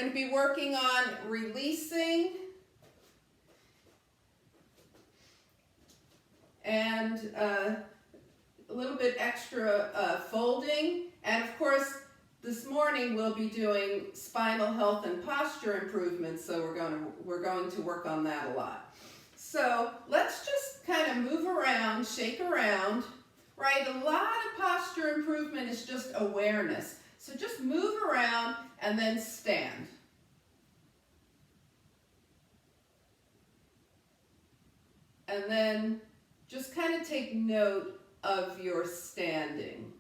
Going to be working on releasing and a little bit extra folding, and of course this morning we'll be doing spinal health and posture improvements, so we're going to work on that a lot. So let's just kind of move around, shake around, right? A lot of posture improvement is just awareness. So just move around and then stand. And then just kind of take note of your standing,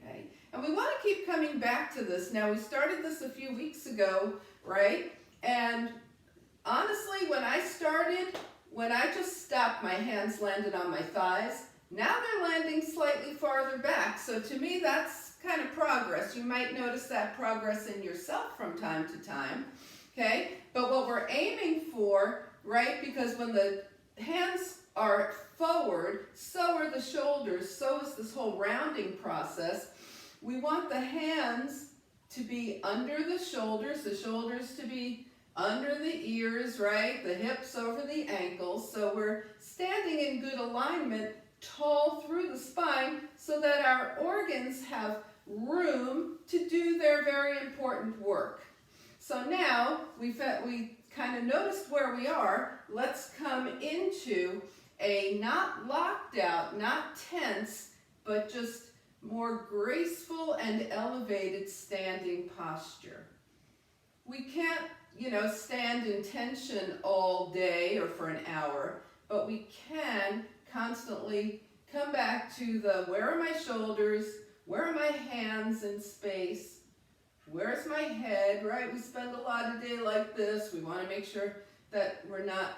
okay? And we want to keep coming back to this. Now, we started this a few weeks ago, right? And honestly, when I started, when I just stopped, my hands landed on my thighs. Now they're landing slightly farther back. So to me, that's kind of progress. You might notice that progress in yourself from time to time, okay? But what we're aiming for, right, because when the hands are forward, so are the shoulders, so is this whole rounding process. We want the hands to be under the shoulders to be under the ears, right? The hips over the ankles. So we're standing in good alignment, tall through the spine, so that our organs have room to do their very important work. So now we kind of noticed where we are. Let's come into a not locked out, not tense, but just more graceful and elevated standing posture. We can't, stand in tension all day or for an hour, but we can constantly come back to the where are my shoulders, where are my hands in space, where's my head, right? We spend a lot of day like this. We want to make sure that we're not,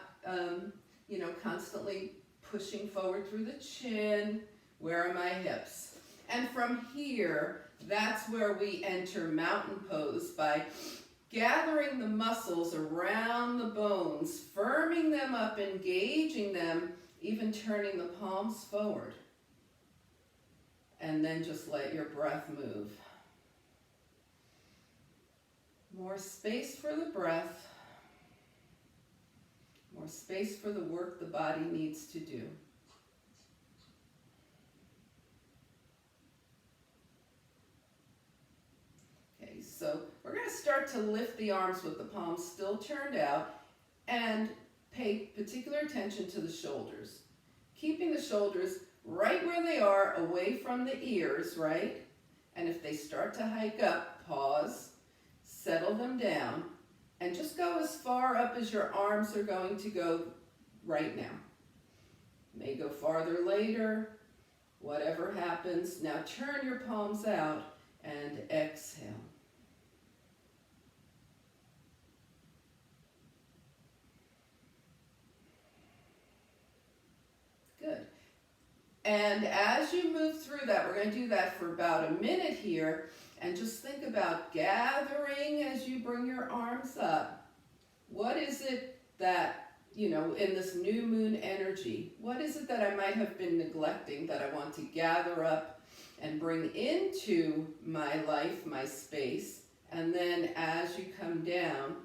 constantly pushing forward through the chin. Where are my hips? And from here, that's where we enter mountain pose by gathering the muscles around the bones, firming them up, engaging them, even turning the palms forward. And then just let your breath move. More space for the breath. More space for the work the body needs to do. Okay, so we're going to start to lift the arms with the palms still turned out and pay particular attention to the shoulders. Keeping the shoulders right where they are, away from the ears, right? And if they start to hike up, pause, settle them down, and just go as far up as your arms are going to go right now. May go farther later, whatever happens. Now turn your palms out and exhale. Good. And as you move through that, we're going to do that for about a minute here, and just think about gathering as you bring your arms up. What is it that, in this new moon energy, what is it that I might have been neglecting that I want to gather up and bring into my life, my space? And then as you come down,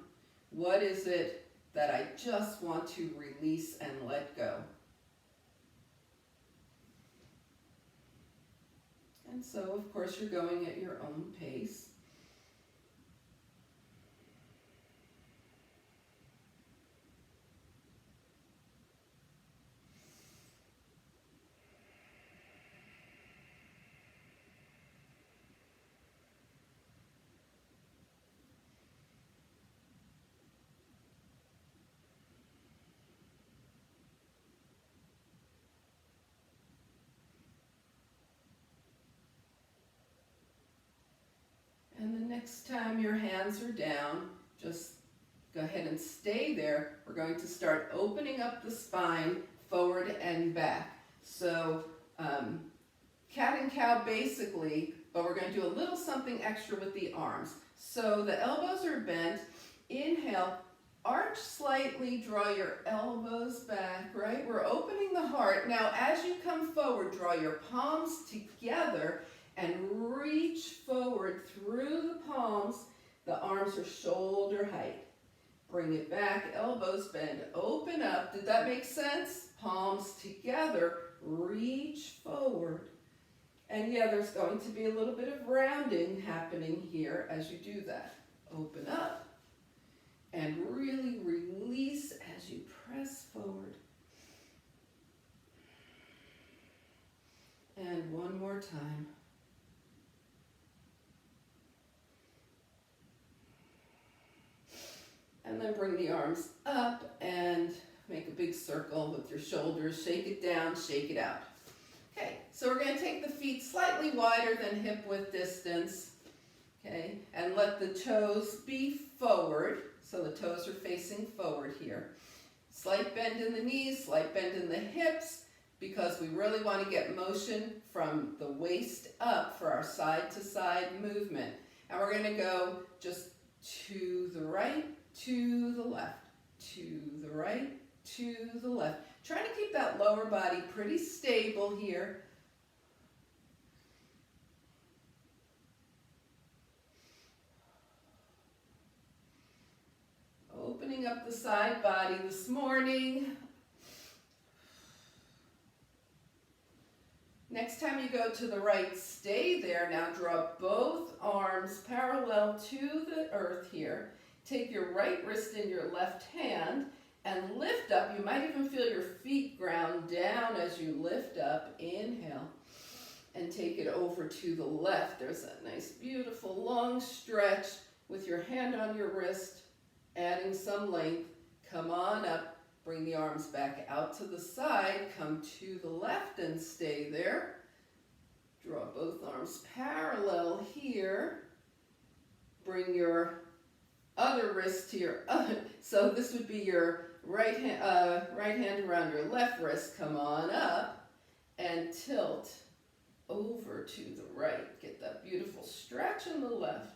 what is it that I just want to release and let go? And so, of course, you're going at your own pace. And the next time your hands are down, just go ahead and stay there. We're going to start opening up the spine forward and back. So cat and cow basically, but we're going to do a little something extra with the arms. So the elbows are bent. Inhale, arch slightly, draw your elbows back, right? We're opening the heart. Now as you come forward, draw your palms together and reach forward through the palms. The arms are shoulder height. Bring it back, elbows bend, open up. Did that make sense? Palms together, reach forward. And yeah, there's going to be a little bit of rounding happening here as you do that. Open up and really release as you press forward. And one more time. And then bring the arms up and make a big circle with your shoulders. Shake it down, shake it out. Okay, so we're going to take the feet slightly wider than hip width distance. Okay, and let the toes be forward. So the toes are facing forward here. Slight bend in the knees, slight bend in the hips, because we really want to get motion from the waist up for our side to side movement. And we're going to go just to the right, to the left, to the right, to the left. Trying to keep that lower body pretty stable here. Opening up the side body this morning. Next time you go to the right, stay there. Now draw both arms parallel to the earth here. Take your right wrist in your left hand and lift up. You might even feel your feet ground down as you lift up. Inhale and take it over to the left. There's that nice, beautiful, long stretch with your hand on your wrist, adding some length. Come on up. Bring the arms back out to the side. Come to the left and stay there. Draw both arms parallel here. Bring your other wrist to your other. So this would be your right hand around your left wrist. Come on up and tilt over to the right. Get that beautiful stretch in the left.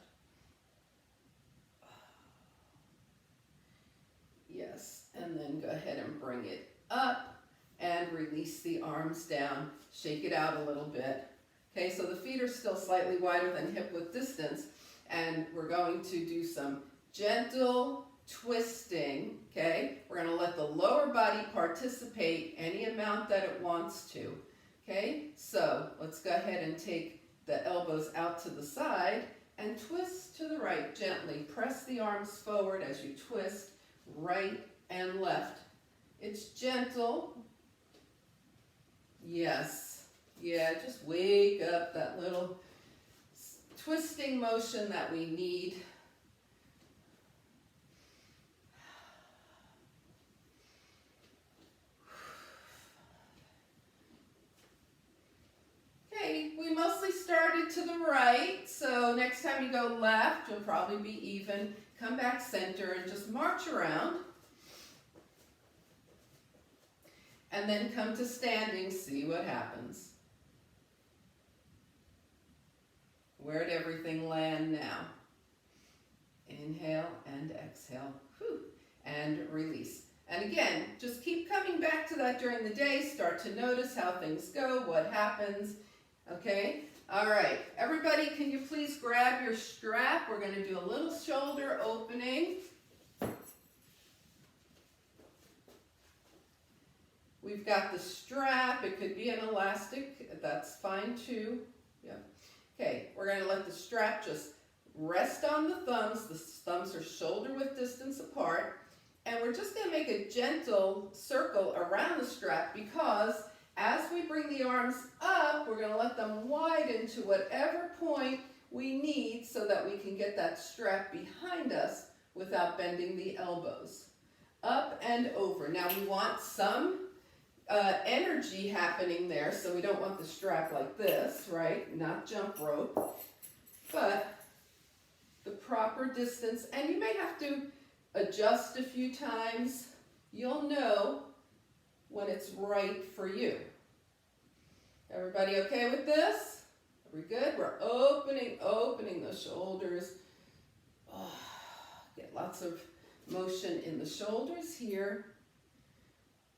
Yes, and then go ahead and bring it up and release the arms down. Shake it out a little bit. Okay, so the feet are still slightly wider than hip width distance, and we're going to do some gentle twisting, okay? We're going to let the lower body participate any amount that it wants to, okay? So let's go ahead and take the elbows out to the side and twist to the right gently. Press the arms forward as you twist right and left. It's gentle. Yes. Yeah, just wake up that little twisting motion that we need. Okay, we mostly started to the right, so next time you go left, you'll probably be even. Come back center and just march around. And then come to standing, see what happens. Where'd everything land now? Inhale and exhale. Whew. And release. And again, just keep coming back to that during the day. Start to notice how things go, what happens. Okay? All right. Everybody, can you please grab your strap? We're going to do a little shoulder opening. We've got the strap. It could be an elastic. That's fine too. Yeah. Okay, we're going to let the strap just rest on the thumbs. The thumbs are shoulder width distance apart. And we're just going to make a gentle circle around the strap, because as we bring the arms up, we're going to let them widen to whatever point we need so that we can get that strap behind us without bending the elbows. Up and over. Now we want some energy happening there, so we don't want the strap like this, right? Not jump rope, but the proper distance. And you may have to adjust a few times. You'll know when it's right for you. Everybody okay with this? Are we good? We're opening the shoulders. Oh, get lots of motion in the shoulders here.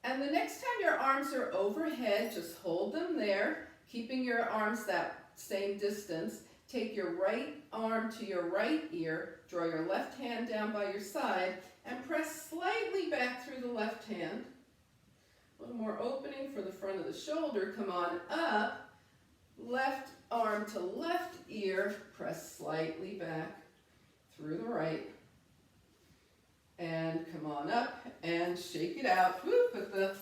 And the next time your arms are overhead, just hold them there, keeping your arms that same distance. Take your right arm to your right ear, draw your left hand down by your side and press slightly back through the left hand. A little more opening for the front of the shoulder. Come on up. Left arm to left ear. Press slightly back through the right. And come on up and shake it out. Woo, put the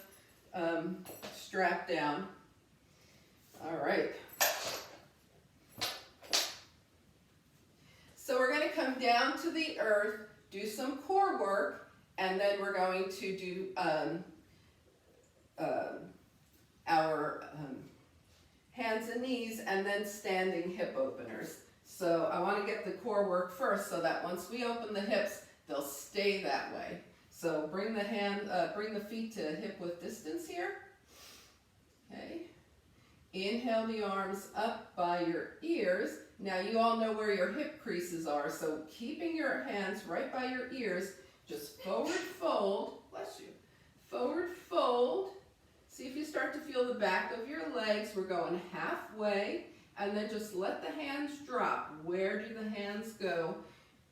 strap down. All right. So we're going to come down to the earth, do some core work, and then we're going to do our hands and knees, and then standing hip openers. So I want to get the core work first so that once we open the hips, they'll stay that way. So bring the feet to hip width distance here. Okay. Inhale the arms up by your ears. Now you all know where your hip creases are, so keeping your hands right by your ears, just forward fold, bless you, forward fold. See if you start to feel the back of your legs. We're going halfway, and then just let the hands drop. Where do the hands go?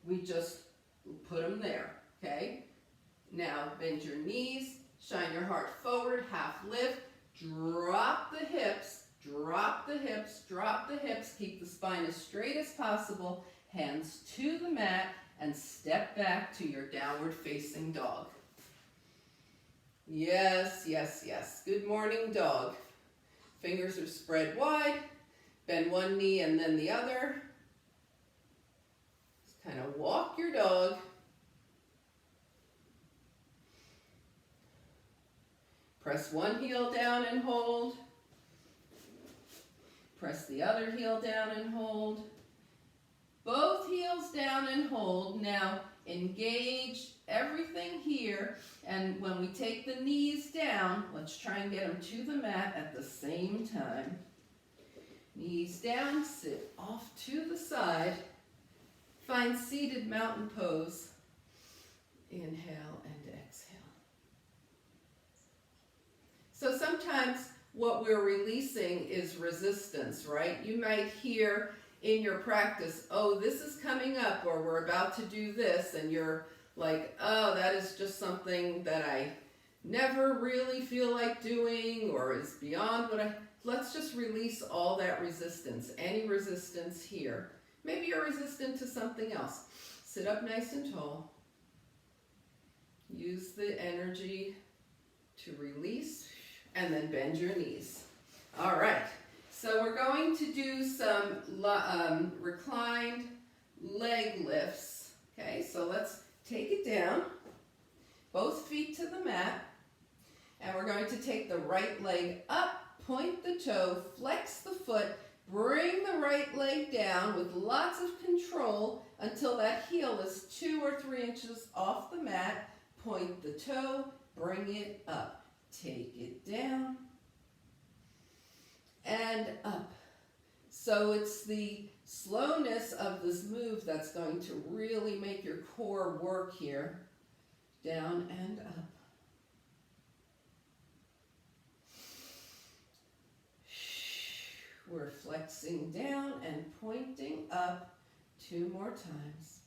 We just put them there, okay? Now bend your knees, shine your heart forward, half lift, drop the hips, drop the hips, drop the hips. Keep the spine as straight as possible, hands to the mat, and step back to your downward facing dog. Yes, yes, yes. Good morning, dog. Fingers are spread wide. Bend one knee and then the other. Just kind of walk your dog. Press one heel down and hold. Press the other heel down and hold. Both heels down and hold. Now engage everything here, and when we take the knees down, let's try and get them to the mat at the same time. Knees down, sit off to the side. Find seated mountain pose. Inhale and exhale. So sometimes what we're releasing is resistance, right? You might hear in your practice, oh, this is coming up, or we're about to do this, and you're like, oh, that is just something that I never really feel like doing, or is beyond what let's just release all that resistance, any resistance here. Maybe you're resistant to something else. Sit up nice and tall. Use the energy to release, and then bend your knees. All right, so we're going to do some reclined leg lifts. Okay, so let's take it down, both feet to the mat, and we're going to take the right leg up, point the toe, flex the foot, bring the right leg down with lots of control until that heel is 2 or 3 inches off the mat. Point the toe, bring it up. Take it down and up. So it's the slowness of this move that's going to really make your core work here. Down and up. We're flexing down and pointing up 2 more times.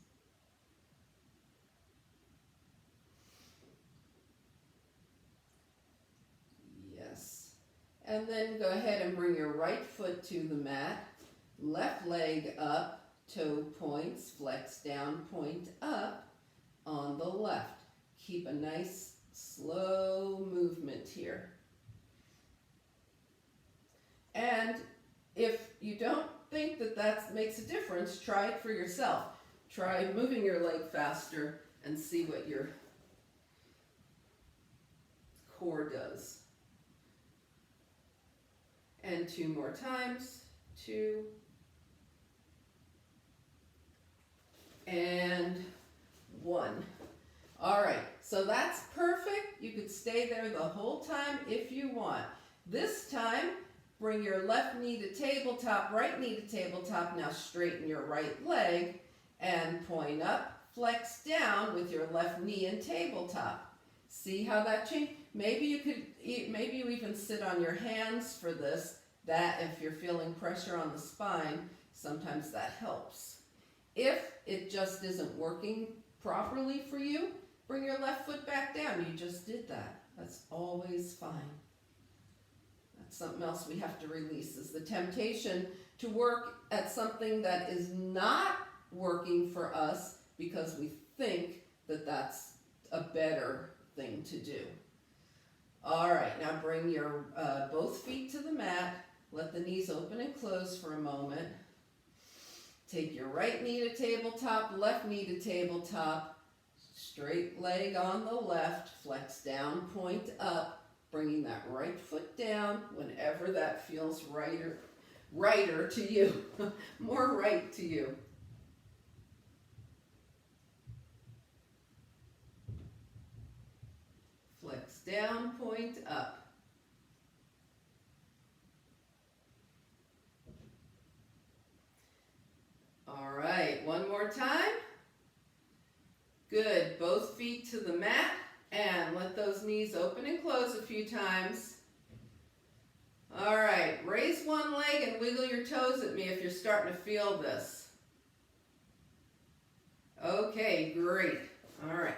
Yes. And then go ahead and bring your right foot to the mat. Left leg up, toe points, flex down, point up on the left. Keep a nice slow movement here. And if you don't think that that makes a difference, try it for yourself. Try moving your leg faster and see what your core does. And 2 more times. 2. And 1. All right, so that's perfect. You could stay there the whole time if you want. This time, bring your left knee to tabletop, right knee to tabletop. Now straighten your right leg and point up, flex down with your left knee and tabletop. See how that changed? Maybe you even sit on your hands for this. That if you're feeling pressure on the spine, sometimes that helps. If it just isn't working properly for you, bring your left foot back down. You just did that. That's always fine. That's something else we have to release, is the temptation to work at something that is not working for us because we think that that's a better thing to do. All right, now bring your both feet to the mat. Let the knees open and close for a moment. Take your right knee to tabletop, left knee to tabletop. Straight leg on the left, flex down, point up, bringing that right foot down whenever that feels righter to you, more right to you. Flex down, point up. All right, one more time. Good, both feet to the mat, and let those knees open and close a few times. All right, raise one leg and wiggle your toes at me if you're starting to feel this. Okay, great. All right.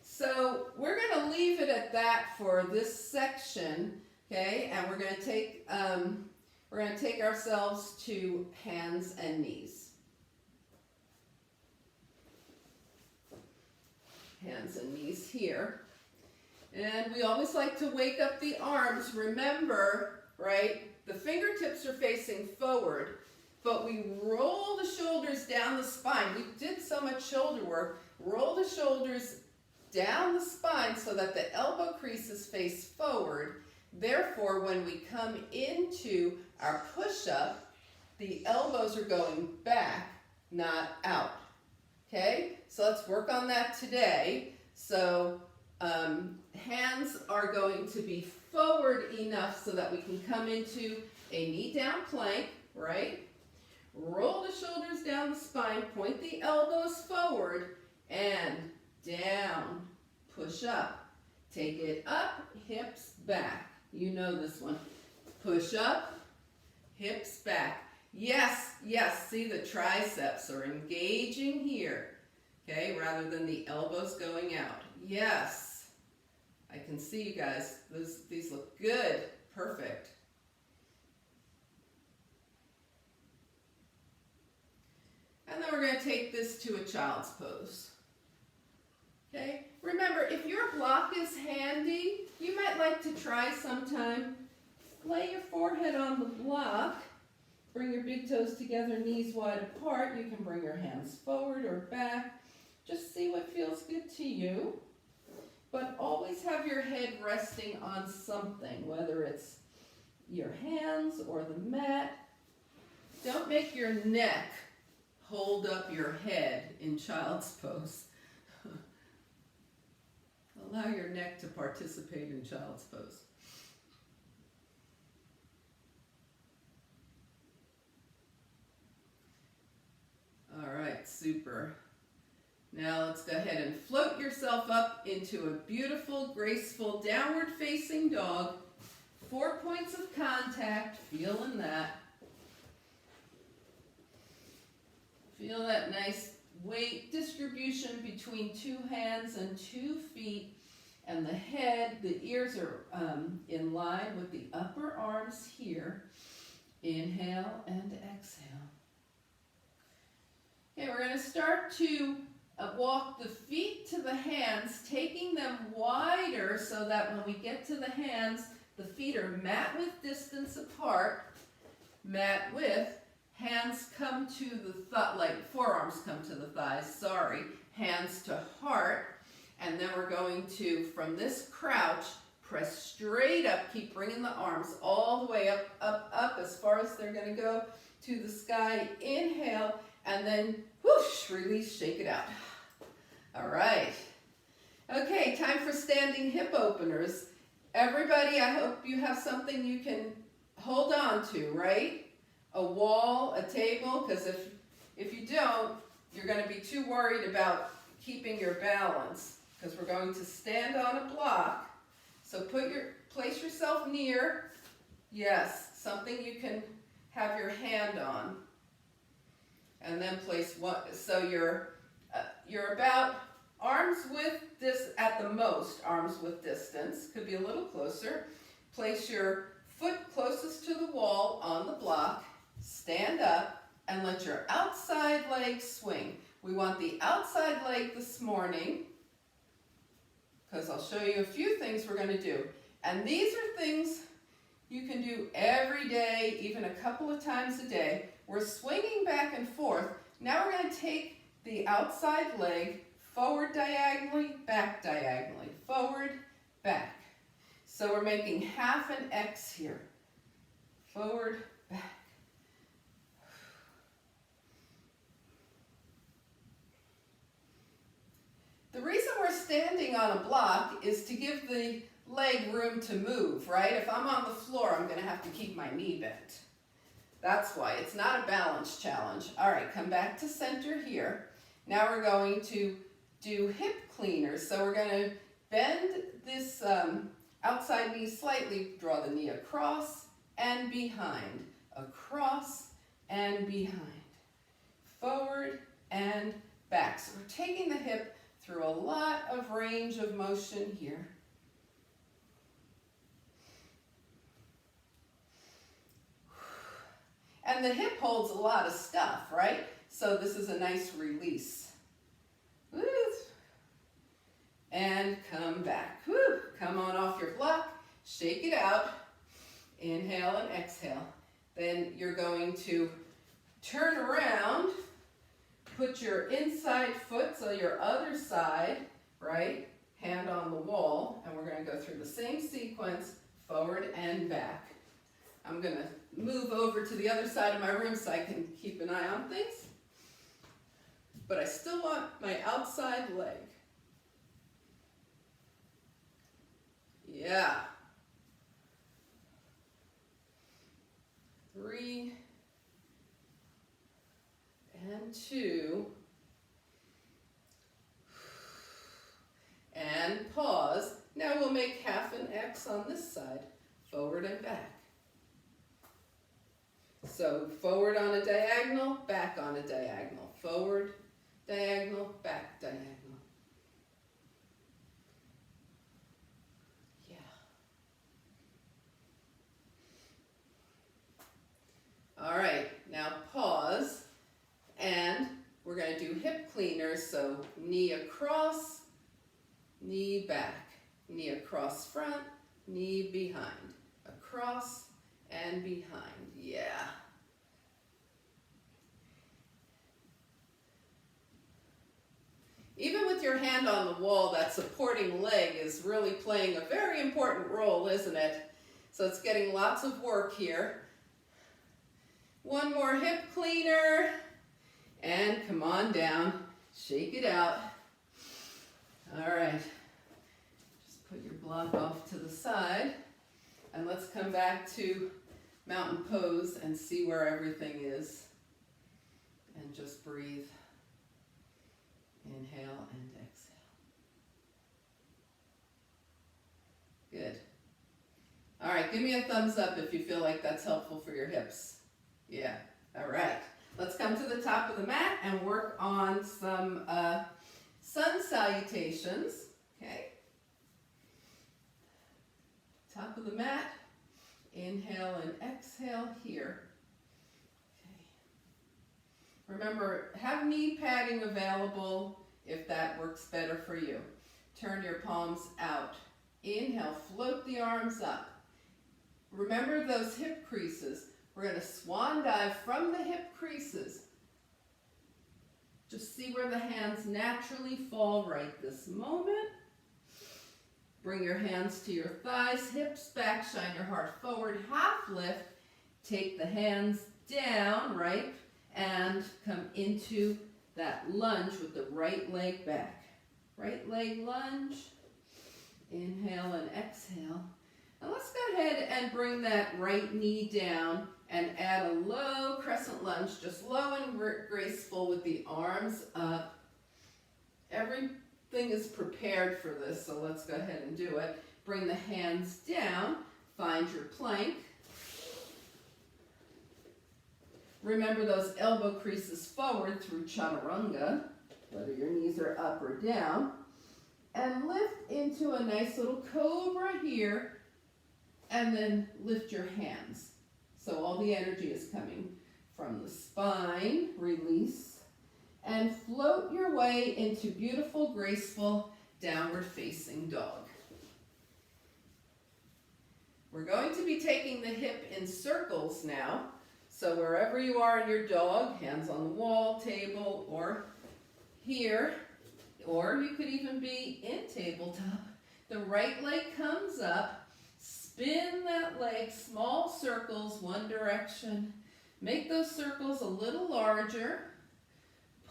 So we're going to leave it at that for this section, okay? And we're going to take ourselves to hands and knees. Hands and knees here. And we always like to wake up the arms. Remember, right, the fingertips are facing forward, but we roll the shoulders down the spine. We did so much shoulder work. Roll the shoulders down the spine so that the elbow creases face forward. Therefore, when we come into our push-up, the elbows are going back, not out. Okay, so let's work on that today. So hands are going to be forward enough so that we can come into a knee down plank, right? Roll the shoulders down the spine, point the elbows forward, and down, push up. Take it up, hips back. You know this one. Push up, hips back. Yes, yes, see the triceps are engaging here, okay, rather than the elbows going out. Yes, I can see you guys. These look good. Perfect. And then we're going to take this to a child's pose. Okay, remember, if your block is handy, you might like to try sometime. Lay your forehead on the block. Bring your big toes together, knees wide apart. You can bring your hands forward or back. Just see what feels good to you. But always have your head resting on something, whether it's your hands or the mat. Don't make your neck hold up your head in child's pose. Allow your neck to participate in child's pose. All right, super. Now let's go ahead and float yourself up into a beautiful, graceful, downward facing dog. 4 points of contact, feeling that. Feel that nice weight distribution between 2 hands and 2 feet. And the head, the ears are in line with the upper arms here. Inhale and exhale. Okay, we're going to start to walk the feet to the hands, taking them wider so that when we get to the hands, the feet are mat width distance apart. Mat width. Hands come to the forearms come to the thighs, sorry. Hands to heart. And then we're going to, from this crouch, press straight up. Keep bringing the arms all the way up, up, up, as far as they're going to go to the sky. Inhale, and then whoosh, release, shake it out. All right. Okay, time for standing hip openers. Everybody, I hope you have something you can hold on to, right? A wall, a table, because if you don't, you're going to be too worried about keeping your balance, because we're going to stand on a block. So place yourself near, yes, something you can have your hand on. And then place one, so you're about arms width, this at the most, arms width distance, could be a little closer. Place your foot closest to the wall on the block, stand up, and let your outside leg swing. We want the outside leg this morning, because I'll show you a few things we're going to do. And these are things you can do every day, even a couple of times a day. We're swinging back and forth. Now we're going to take the outside leg forward diagonally, back diagonally, forward, back. So we're making half an X here. Forward, back. The reason we're standing on a block is to give the leg room to move, right? If I'm on the floor, I'm going to have to keep my knee bent. That's why. It's not a balance challenge. All right, come back to center here. Now we're going to do hip cleaners. So we're going to bend this outside knee slightly, draw the knee across and behind, across and behind, forward and back. So we're taking the hip through a lot of range of motion here. And the hip holds a lot of stuff, right? So this is a nice release. Woo. And come back. Woo. Come on off your block. Shake it out. Inhale and exhale. Then you're going to turn around. Put your inside foot, so your other side, right? Hand on the wall. And we're going to go through the same sequence, forward and back. I'm going to move over to the other side of my room so I can keep an eye on things. But I still want my outside leg. Yeah. 3 and 2. And pause. Now we'll make half an X on this side, forward and back. So forward on a diagonal, back on a diagonal. Forward, diagonal, back, diagonal. Yeah. All right, now pause. And we're going to do hip cleaners. So knee across, knee back. Knee across front, knee behind. Across and behind. Yeah. Even with your hand on the wall, that supporting leg is really playing a very important role, isn't it? So it's getting lots of work here. One more hip cleaner. And come on down. Shake it out. All right. Just put your block off to the side. And let's come back to mountain pose and see where everything is. And just breathe. Inhale and exhale. Good. All right, give me a thumbs up if you feel like that's helpful for your hips. Yeah, all right. Let's come to the top of the mat and work on some sun salutations, okay? Top of the mat, inhale and exhale here. Remember, have knee padding available if that works better for you. Turn your palms out. Inhale, float the arms up. Remember those hip creases. We're going to swan dive from the hip creases. Just see where the hands naturally fall right this moment. Bring your hands to your thighs, hips back, shine your heart forward, half lift. Take the hands down, right? And come into that lunge with the right leg back. Right leg lunge. Inhale and exhale. And let's go ahead and bring that right knee down and add a low crescent lunge, just low and graceful with the arms up. Everything is prepared for this, so let's go ahead and do it. Bring the hands down, find your plank. Remember those elbow creases forward through chaturanga, whether your knees are up or down. And lift into a nice little cobra here, and then lift your hands. So all the energy is coming from the spine, release, and float your way into beautiful, graceful, downward facing dog. We're going to be taking the hip in circles now. So wherever you are in your dog, hands on the wall, table, or here, or you could even be in tabletop. The right leg comes up, spin that leg, small circles, one direction. Make those circles a little larger.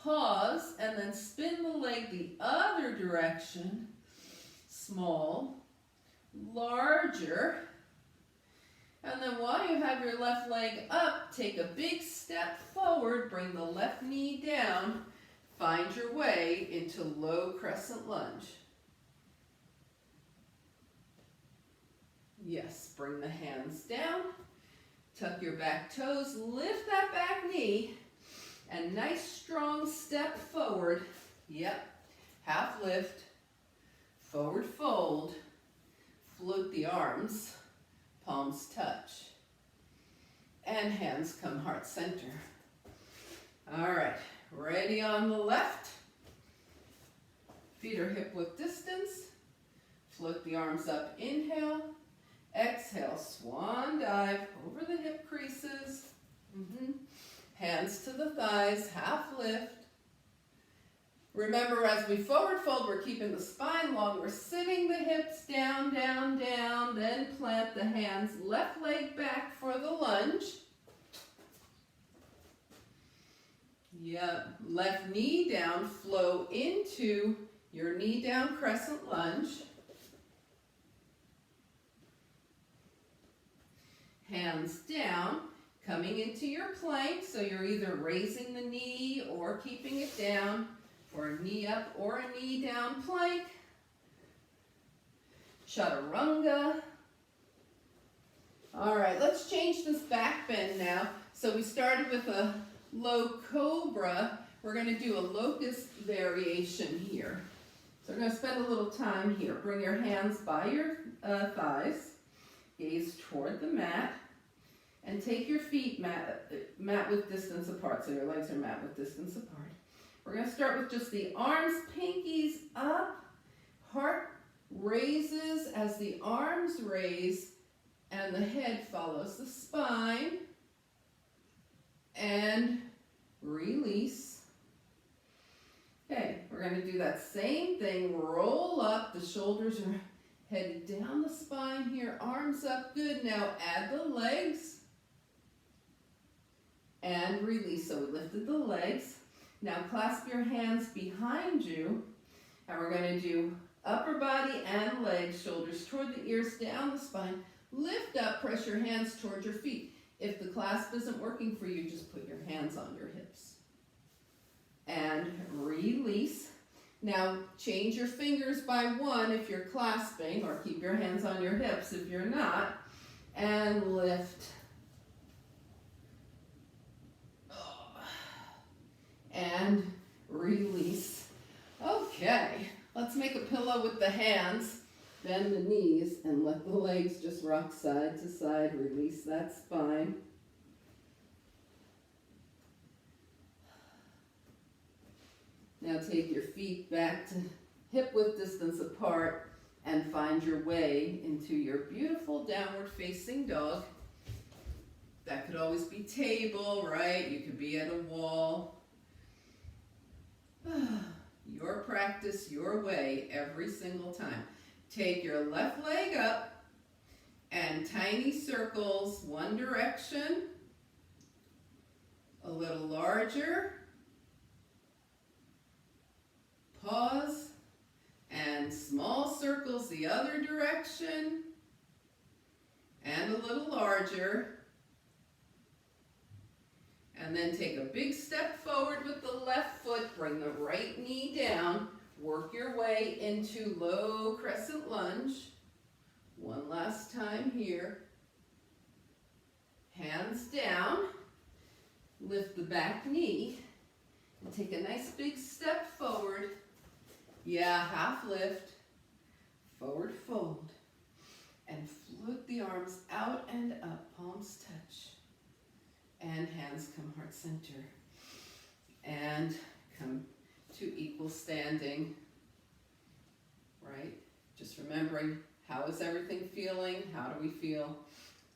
Pause, and then spin the leg the other direction. Small, larger. And then while you have your left leg up, take a big step forward, bring the left knee down, find your way into low crescent lunge. Yes, bring the hands down, tuck your back toes, lift that back knee, and nice strong step forward. Yep, half lift, forward fold, float the arms, palms touch, and hands come heart center. All right, ready on the left. Feet are hip width distance. Float the arms up, inhale. Exhale, swan dive over the hip creases. Hands to the thighs, half lift. Remember, as we forward fold, we're keeping the spine long. We're sitting the hips down, down, down, then plant the hands, left leg back for the lunge. Yep, left knee down, flow into your knee down crescent lunge. Hands down, coming into your plank, so you're either raising the knee or keeping it down for a knee up or a knee down plank. Chaturanga. All right, let's change this back bend now. So we started with a low cobra. We're going to do a locust variation here. So we're going to spend a little time here. Bring your hands by your thighs. Gaze toward the mat, and take your feet mat width distance apart, so your legs are mat width distance apart. We're going to start with just the arms, pinkies up, heart raises as the arms raise, and the head follows the spine, and release. Okay, we're going to do that same thing, roll up, the shoulders are headed down the spine here, arms up, good. Now add the legs and release. So we lifted the legs. Now clasp your hands behind you, and we're going to do upper body and legs, shoulders toward the ears, down the spine. Lift up, press your hands toward your feet. If the clasp isn't working for you, just put your hands on your hips. And release. Now, change your fingers by one if you're clasping, or keep your hands on your hips if you're not, and lift. And release. Okay, let's make a pillow with the hands. Bend the knees and let the legs just rock side to side. Release that spine. Now take your feet back to hip width distance apart and find your way into your beautiful downward facing dog. That could always be table, right? You could be at a wall. Your practice, your way, every single time. Take your left leg up and tiny circles, one direction, a little larger. Pause, and small circles the other direction, and a little larger. And then take a big step forward with the left foot, bring the right knee down, work your way into low crescent lunge. One last time here. Hands down, Lift the back knee and take a nice big step forward. Yeah, half lift, forward fold, and float the arms out and up, palms touch, and hands come heart center, and come to equal standing, right? Just remembering, how is everything feeling? How do we feel?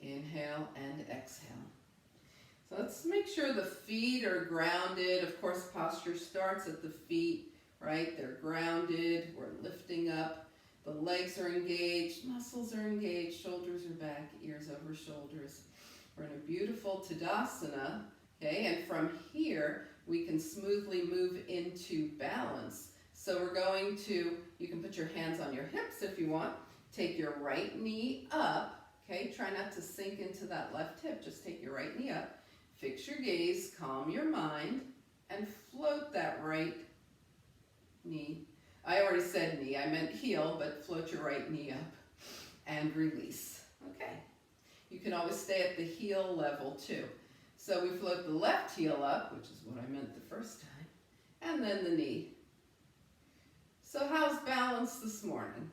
Inhale and exhale. So let's make sure the feet are grounded. Of course, posture starts at the feet, right? They're grounded. We're lifting up. The legs are engaged. Muscles are engaged. Shoulders are back. Ears over shoulders. We're in a beautiful Tadasana. Okay, and from here, we can smoothly move into balance. So we're going to, you can put your hands on your hips if you want. Take your right knee up. Okay, try not to sink into that left hip. Just take your right knee up. Fix your gaze, calm your mind, and float that right knee. I already said knee, I meant heel, but float your right knee up and release. Okay. You can always stay at the heel level too. So we float the left heel up, which is what I meant the first time, and then the knee. So how's balance this morning?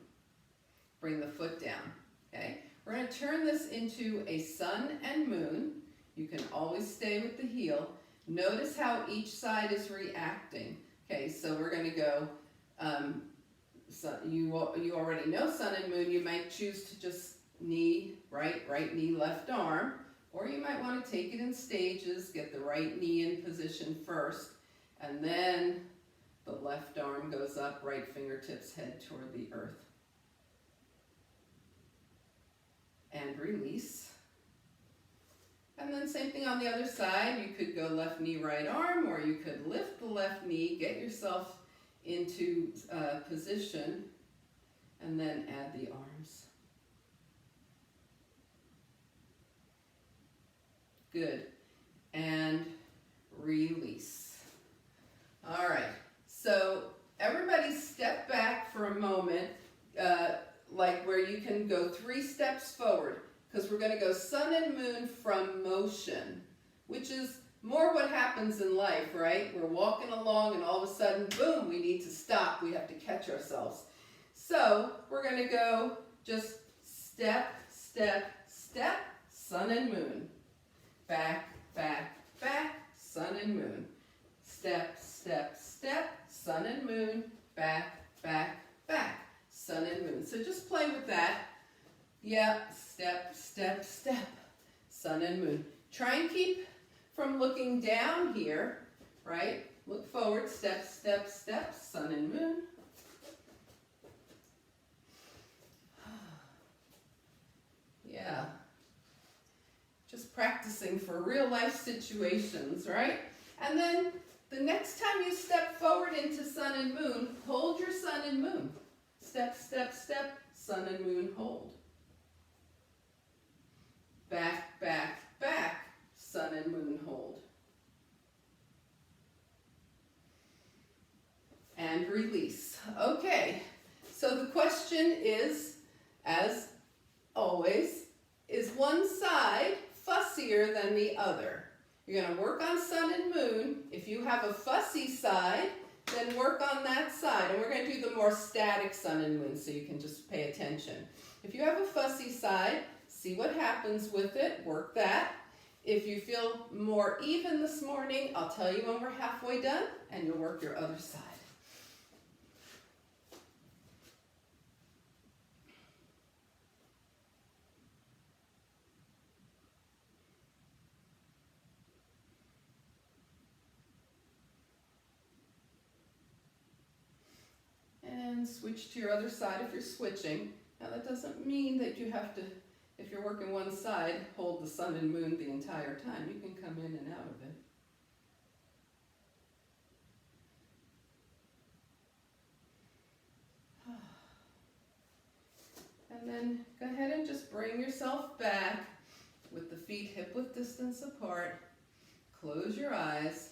Bring the foot down, okay? We're going to turn this into a sun and moon. You can always stay with the heel. Notice how each side is reacting. Okay, so we're going to go, so you already know sun and moon. You might choose to just knee, right knee, left arm, or you might want to take it in stages, get the right knee in position first, and then the left arm goes up, right fingertips head toward the earth. And release. And then same thing on the other side. You could go left knee, right arm, or you could lift the left knee, get yourself into position, and then add the arms. Good. And release. All right. So everybody step back for a moment, like where you can go 3 steps forward. Because we're going to go sun and moon from motion, which is more what happens in life, right? We're walking along and all of a sudden, boom, we need to stop. We have to catch ourselves. So we're going to go just step, step, step, sun and moon. Back, back, back, sun and moon. Step, step, step, sun and moon. Back, back, back, sun and moon. So just play with that. Yeah, step, step, step, sun and moon. Try and keep from looking down here, right? Look forward, step, step, step, sun and moon. Yeah. Just practicing for real life situations, right? And then the next time you step forward into sun and moon, hold your sun and moon. Step, step, step, sun and moon, hold. Back, back, back, sun and moon, hold. And release. Okay, so the question is, as always, is one side fussier than the other? You're going to work on sun and moon. If you have a fussy side, then work on that side. And we're going to do the more static sun and moon so you can just pay attention. If you have a fussy side, see what happens with it, work that. If you feel more even this morning, I'll tell you when we're halfway done, and you'll work your other side. And switch to your other side if you're switching. Now that doesn't mean that you have to, if you're working one side, hold the sun and moon the entire time. You can come in and out of it. And then go ahead and just bring yourself back with the feet hip-width distance apart. Close your eyes.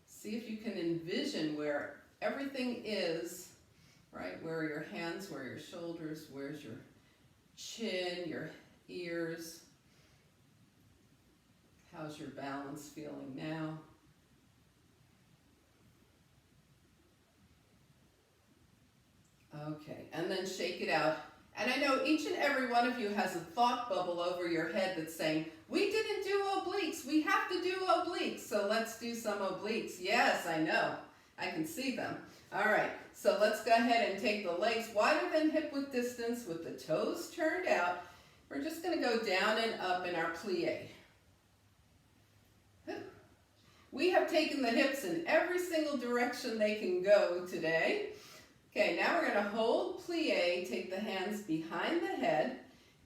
See if you can envision where everything is, right? Where are your hands, where are your shoulders, where's your chin, your ears? How's your balance feeling now? Okay, and then shake it out. And I know each and every one of you has a thought bubble over your head that's saying, we didn't do obliques, we have to do obliques, so let's do some obliques. Yes, I know, I can see them. All right, so let's go ahead and take the legs wider than hip width distance with the toes turned out. We're just going to go down and up in our plie. We have taken the hips in every single direction they can go today. Okay, now we're going to hold plie, take the hands behind the head,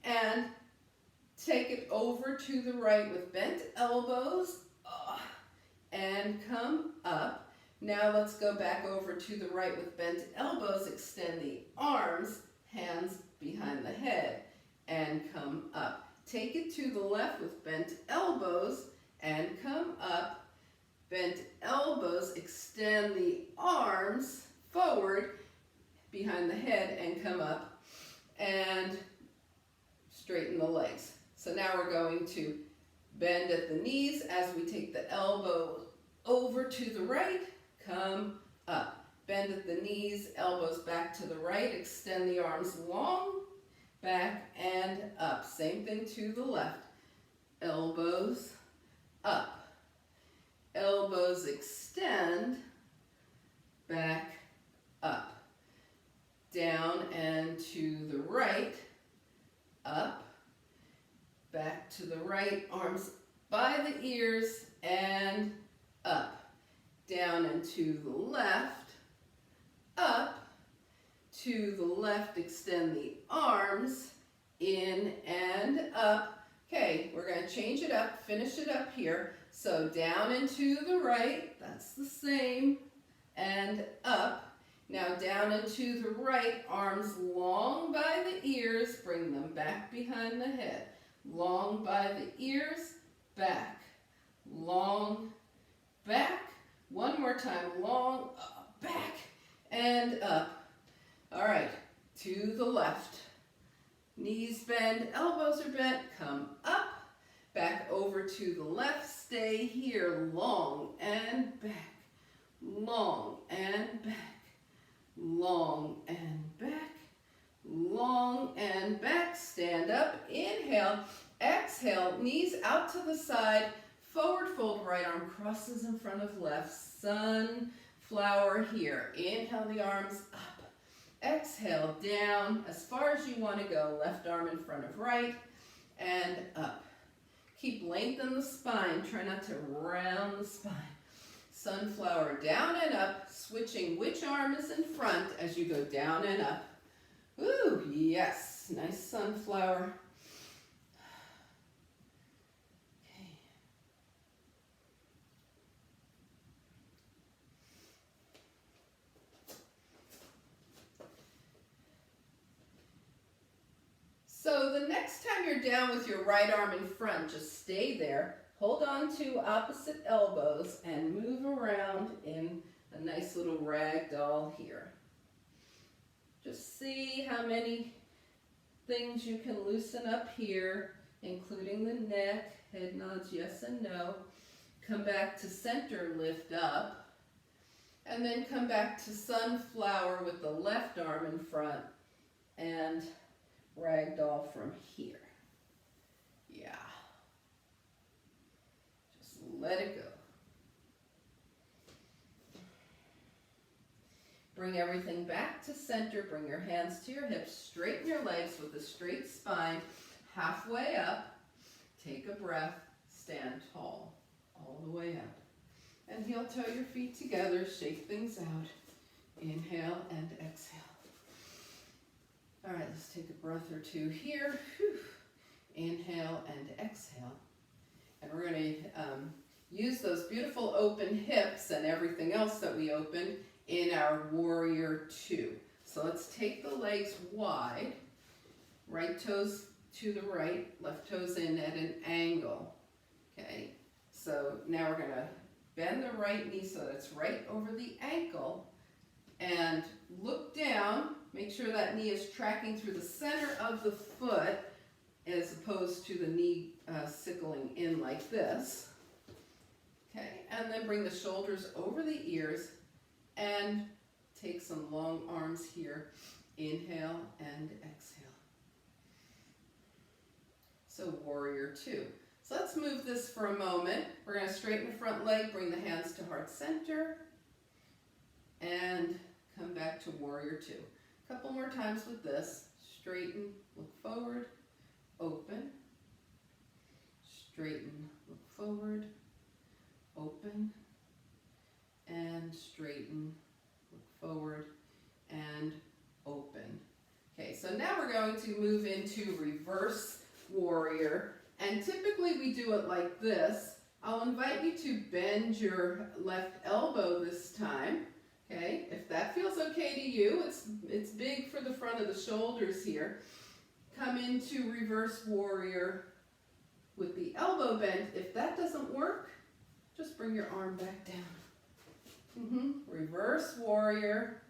and take it over to the right with bent elbows, and come up. Now let's go back over to the right with bent elbows, extend the arms, hands behind the head, and come up. Take it to the left with bent elbows, and come up. Bent elbows, extend the arms forward, behind the head, and come up, and straighten the legs. So now we're going to bend at the knees as we take the elbow over to the right, come up. Bend at the knees, elbows back to the right, extend the arms long, back and up. Same thing to the left. Elbows up. Elbows extend, back up. Down and to the right, up, back to the right, arms by the ears and up. Down and to the left, up, to the left, extend the arms, in and up. Okay, we're going to change it up, finish it up here. So down and to the right, that's the same, and up. Now down and to the right, arms long by the ears, bring them back behind the head. Long by the ears, back, long, back. One more time, long, back, and up. All right, to the left. Knees bend, elbows are bent, come up, back over to the left, stay here, long and back, long and back. Long and back, long and back, stand up, inhale, exhale, knees out to the side, forward fold, right arm crosses in front of left, sunflower here. Inhale the arms up, exhale down as far as you want to go, left arm in front of right, and up. Keep lengthen the spine, try not to round the spine. Sunflower down and up, switching which arm is in front as you go down and up. Ooh, yes, nice sunflower. Okay. So the next time you're down with your right arm in front, just stay there. Hold on to opposite elbows and move around in a nice little ragdoll here. Just see how many things you can loosen up here, including the neck, head nods yes and no. Come back to center, lift up, and then come back to sunflower with the left arm in front and ragdoll from here. Yeah. Let it go. Bring everything back to center. Bring your hands to your hips. Straighten your legs with a straight spine. Halfway up. Take a breath. Stand tall. All the way up. And heel toe your feet together. Shake things out. Inhale and exhale. All right, let's take a breath or two here. Whew. Inhale and exhale. And we're going to use those beautiful open hips and everything else that we opened in our warrior two. So let's take the legs wide, right toes to the right, left toes in at an angle. Okay, so now we're going to bend the right knee so that it's right over the ankle and look down. Make sure that knee is tracking through the center of the foot. as opposed to the knee sickling in like this. Okay, and then bring the shoulders over the ears and take some long arms here. Inhale and exhale. So warrior two. So let's move this for a moment. We're going to straighten the front leg, bring the hands to heart center, and come back to warrior two. A couple more times with this. Straighten, look forward, open, straighten, look forward, open, and straighten, look forward, and open. Okay, so now we're going to move into reverse warrior, and typically we do it like this. I'll invite you to bend your left elbow this time. Okay, if that feels okay to you, it's big for the front of the shoulders here. Come into reverse warrior with the elbow bent. If that doesn't work, just bring your arm back down. Reverse warrior.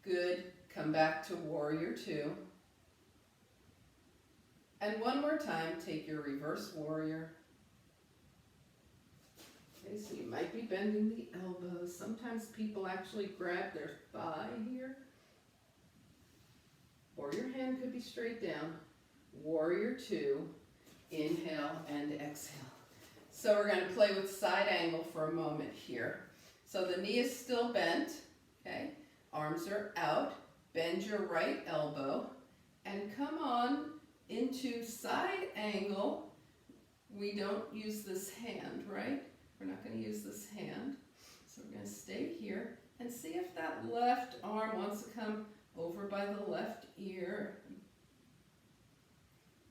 Good. Come back to warrior two. And one more time, take your reverse warrior. Okay, so you might be bending the elbows. Sometimes people actually grab their thigh here. Or your hand could be straight down. Warrior two. Inhale and exhale. So we're going to play with side angle for a moment here. So the knee is still bent. Okay, arms are out. Bend your right elbow and come on into side angle. We don't use this hand, right? We're not going to use this hand. So we're going to stay here and see if that left arm wants to come over by the left ear.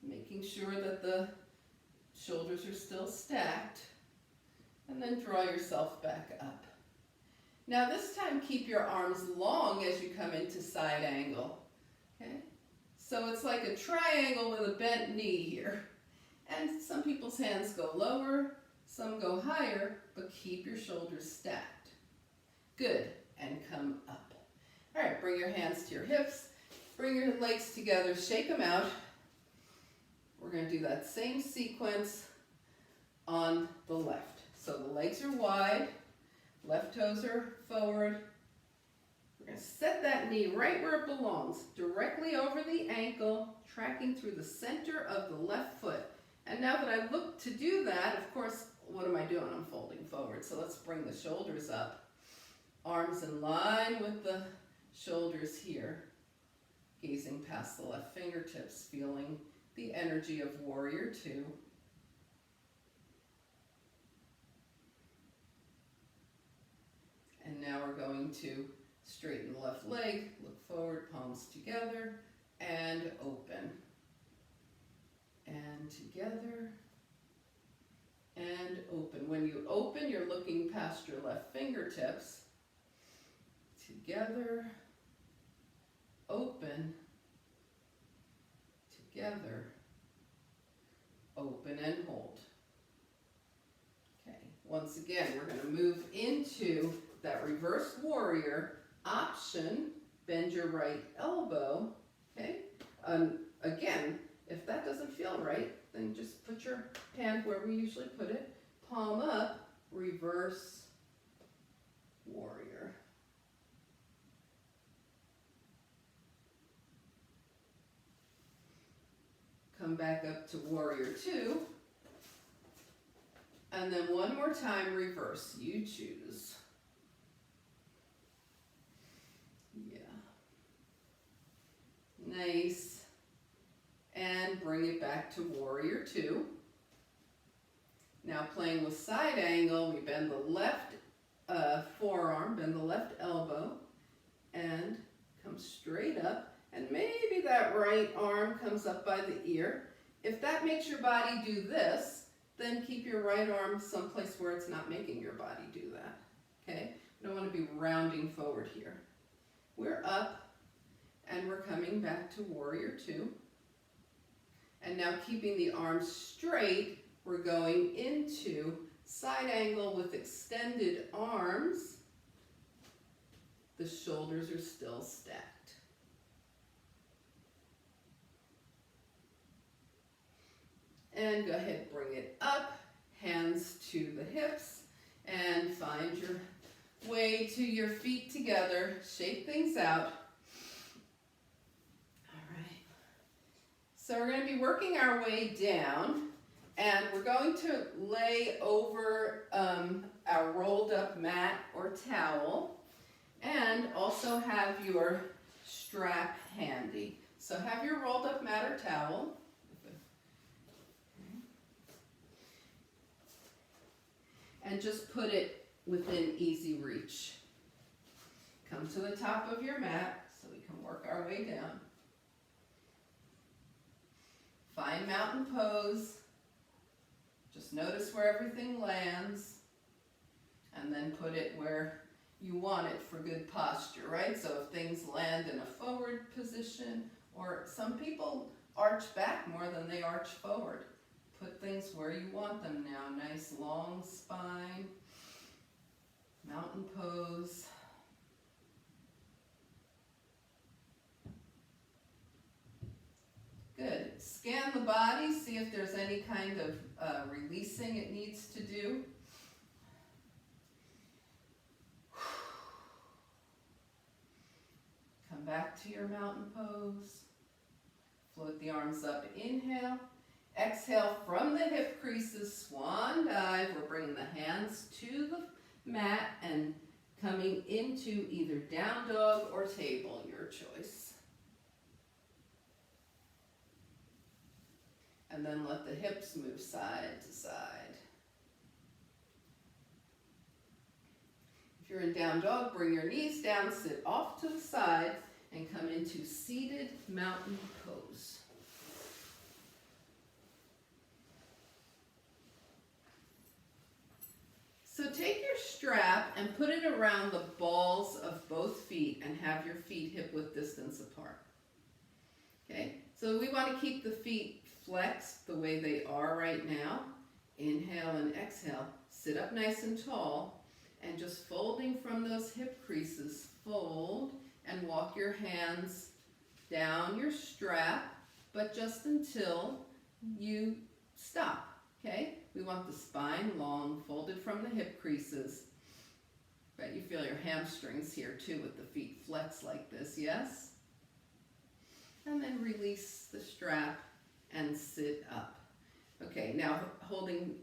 Making sure that the shoulders are still stacked. And then draw yourself back up. Now this time keep your arms long as you come into side angle. Okay? So it's like a triangle with a bent knee here. And some people's hands go lower, some go higher, but keep your shoulders stacked. Good, and come up. All right, bring your hands to your hips, bring your legs together, shake them out. We're going to do that same sequence on the left. So the legs are wide, left toes are forward. We're going to set that knee right where it belongs, directly over the ankle, tracking through the center of the left foot. And now that I look to do that, of course, what am I doing? I'm folding forward. So let's bring the shoulders up. Arms in line with the shoulders here. Gazing past the left fingertips, feeling the energy of warrior two. And now we're going to straighten the left leg, look forward, palms together, and open. And together, and open. When you open, you're looking past your left fingertips. Together, open, together, open and hold. Okay, once again, we're going to move into that reverse warrior option. Bend your right elbow. Okay, again, if that doesn't feel right, then just put your hand where we usually put it. Palm up, reverse warrior. Come back up to warrior two. And then one more time, reverse. You choose. Yeah. Nice. And bring it back to warrior two. Now playing with side angle, we bend the left forearm, bend the left elbow, and come straight up. And maybe that right arm comes up by the ear. If that makes your body do this, then keep your right arm someplace where it's not making your body do that. Okay? We don't want to be rounding forward here. We're up, and we're coming back to warrior two. And now keeping the arms straight, we're going into side angle with extended arms. The shoulders are still stacked. And go ahead, bring it up, hands to the hips, and find your way to your feet together. Shake things out. All right. So we're going to be working our way down, and we're going to lay over our rolled up mat or towel, and also have your strap handy. So have your rolled up mat or towel. And just put it within easy reach. Come to the top of your mat so we can work our way down. Find mountain pose. Just notice where everything lands. And then put it where you want it for good posture, right? So if things land in a forward position, or some people arch back more than they arch forward. Put things where you want them now. Nice long spine, mountain pose. Good. Scan the body, see if there's any kind of releasing it needs to do. Come back to your mountain pose. Float the arms up. Inhale. Exhale from the hip creases, swan dive. We're bringing the hands to the mat and coming into either down dog or table, your choice. And then let the hips move side to side. If you're in down dog, bring your knees down, sit off to the side, and come into seated mountain pose. So take your strap and put it around the balls of both feet and have your feet hip-width distance apart. Okay, so we want to keep the feet flexed the way they are right now. Inhale and exhale. Sit up nice and tall and just folding from those hip creases, fold and walk your hands down your strap, but just until you stop. Okay, we want the spine long, folded from the hip creases. But you feel your hamstrings here too with the feet flex like this, yes? And then release the strap and sit up. Okay, now holding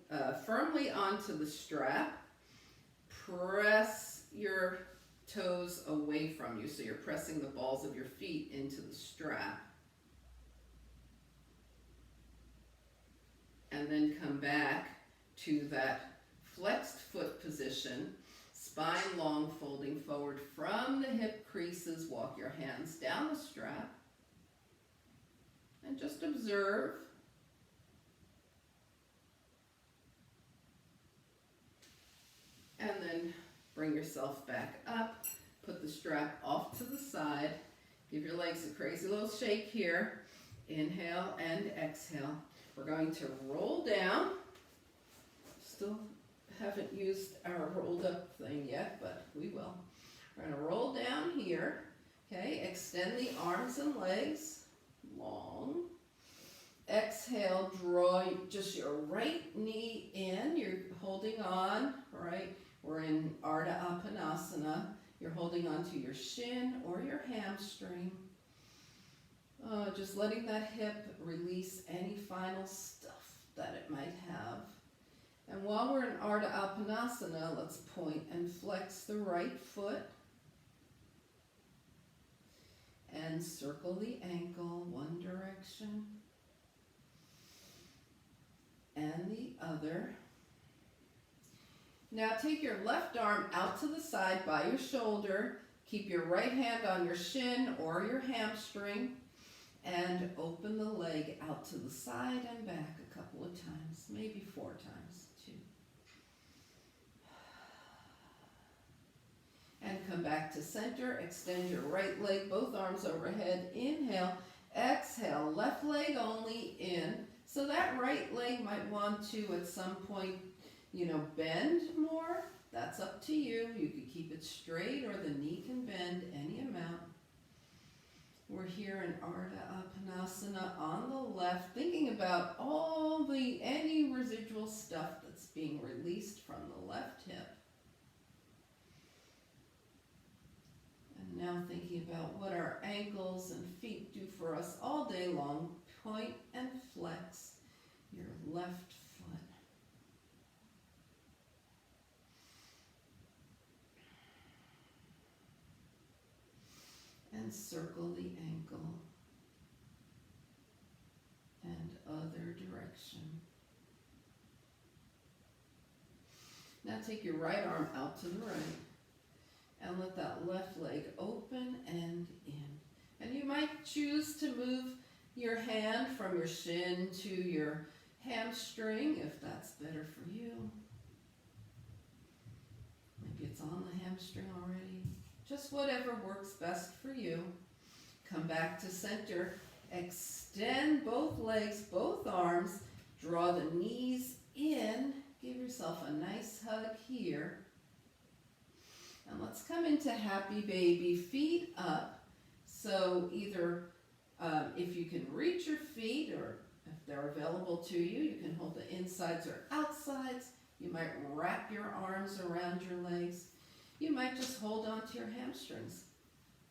firmly onto the strap, press your toes away from you. So you're pressing the balls of your feet into the strap. And then come back to that flexed foot position, spine long, folding forward from the hip creases. Walk your hands down the strap and just observe. And then bring yourself back up, put the strap off to the side, give your legs a crazy little shake here. Inhale and exhale. We're going to roll down. Still haven't used our rolled up thing yet, but we will. We're going to roll down here. Okay, extend the arms and legs long. Exhale, draw just your right knee in. You're holding on, right? We're in Arda Apanasana. You're holding on to your shin or your hamstring. Just letting that hip release any final stuff that it might have. And while we're in Arda Apanasana, let's point and flex the right foot. And circle the ankle one direction and the other. Now take your left arm out to the side by your shoulder. Keep your right hand on your shin or your hamstring. And open the leg out to the side and back a couple of times, maybe 4 times, 2. And come back to center. Extend your right leg, both arms overhead. Inhale, exhale, left leg only in. So that right leg might want to at some point, bend more. That's up to you. You could keep it straight or the knee can bend any amount. We're here in Arda Apanasana on the left, thinking about any residual stuff that's being released from the left hip. And now thinking about what our ankles and feet do for us all day long. Point and flex your left foot. And circle the ankle and other direction. Now take your right arm out to the right and let that left leg open and in. And you might choose to move your hand from your shin to your hamstring if that's better for you. Maybe it's on the hamstring already. Just whatever works best for you. Come back to center. Extend both legs, both arms. Draw the knees in. Give yourself a nice hug here. And let's come into happy baby, feet up. So either if you can reach your feet, or if they're available to you, you can hold the insides or outsides. You might wrap your arms around your legs. You might just hold on to your hamstrings.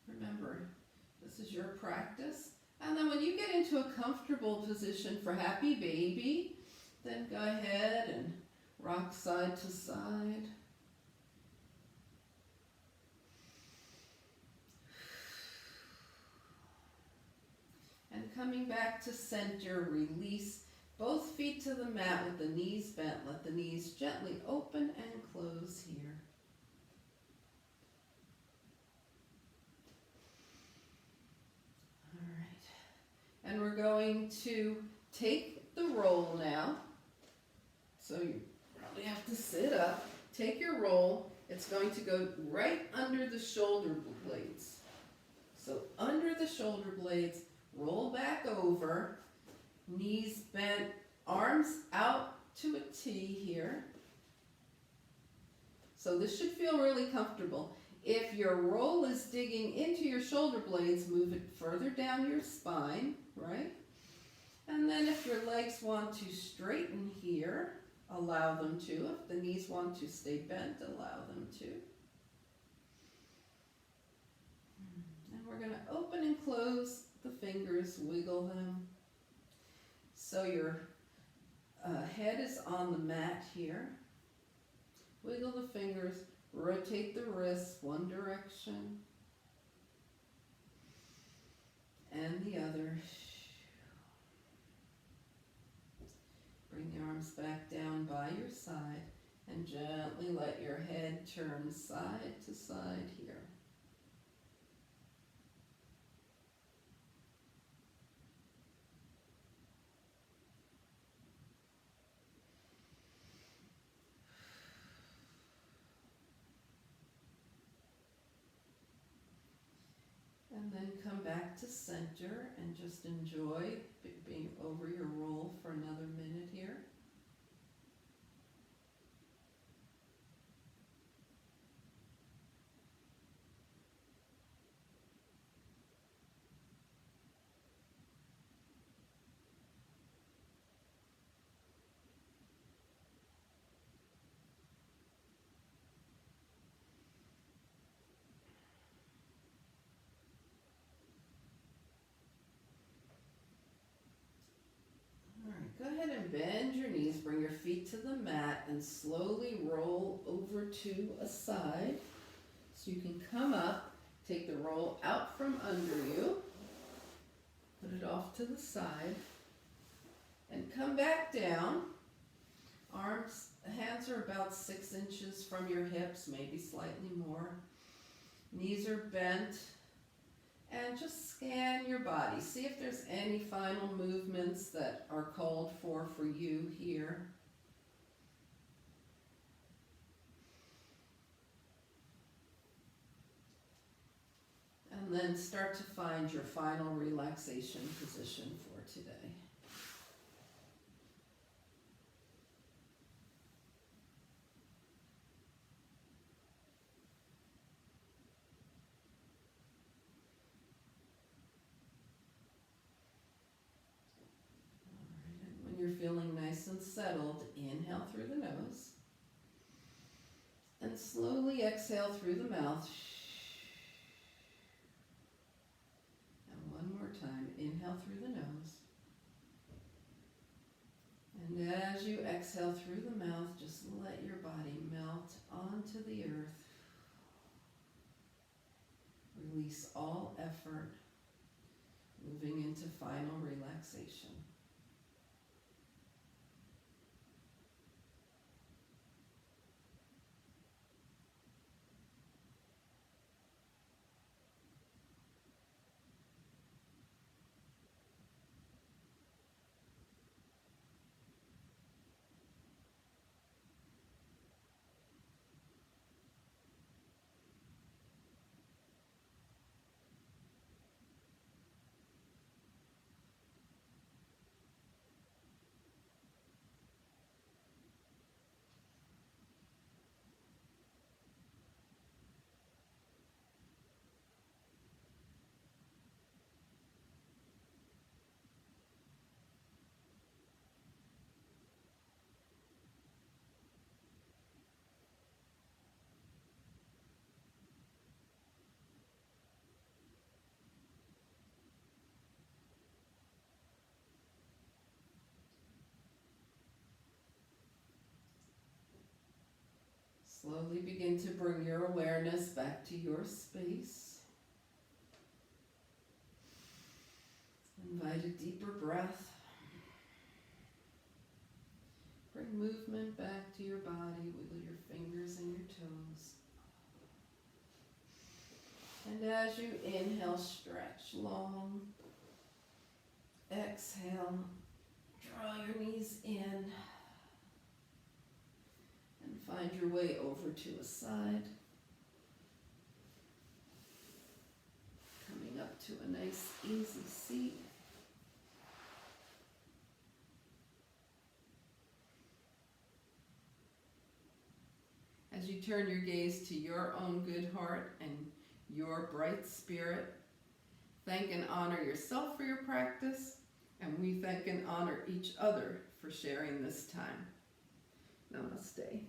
Remember, this is your practice. And then when you get into a comfortable position for happy baby, then go ahead and rock side to side. And coming back to center, release both feet to the mat with the knees bent. Let the knees gently open and close here. All right. And we're going to take the roll now. So you probably have to sit up. Take your roll. It's going to go right under the shoulder blades. So under the shoulder blades, roll back over, knees bent, arms out to a T here. So this should feel really comfortable. If your roll is digging into your shoulder blades, move it further down your spine, right? And then if your legs want to straighten here, allow them to. If the knees want to stay bent, allow them to. And we're going to open and close the fingers, wiggle them. So your head is on the mat here. Wiggle the fingers, rotate the wrists one direction and the other. Bring the arms back down by your side and gently let your head turn side to side here. And then come back to center and just enjoy being over your roll for another minute here. Go ahead and bend your knees, bring your feet to the mat, and slowly roll over to a side. So you can come up, take the roll out from under you, put it off to the side, and come back down. Hands are about 6 inches from your hips, maybe slightly more. Knees are bent. And just scan your body. See if there's any final movements that are called for you here. And then start to find your final relaxation position for today. settled, inhale through the nose. And slowly exhale through the mouth. And one more time, inhale through the nose. And as you exhale through the mouth, just let your body melt onto the earth. Release all effort, moving into final relaxation. Slowly begin to bring your awareness back to your space. Invite a deeper breath. Bring movement back to your body. Wiggle your fingers and your toes. And as you inhale, stretch long. Exhale, draw your knees in. And find your way over to a side. Coming up to a nice, easy seat. As you turn your gaze to your own good heart and your bright spirit, thank and honor yourself for your practice, and we thank and honor each other for sharing this time. Namaste.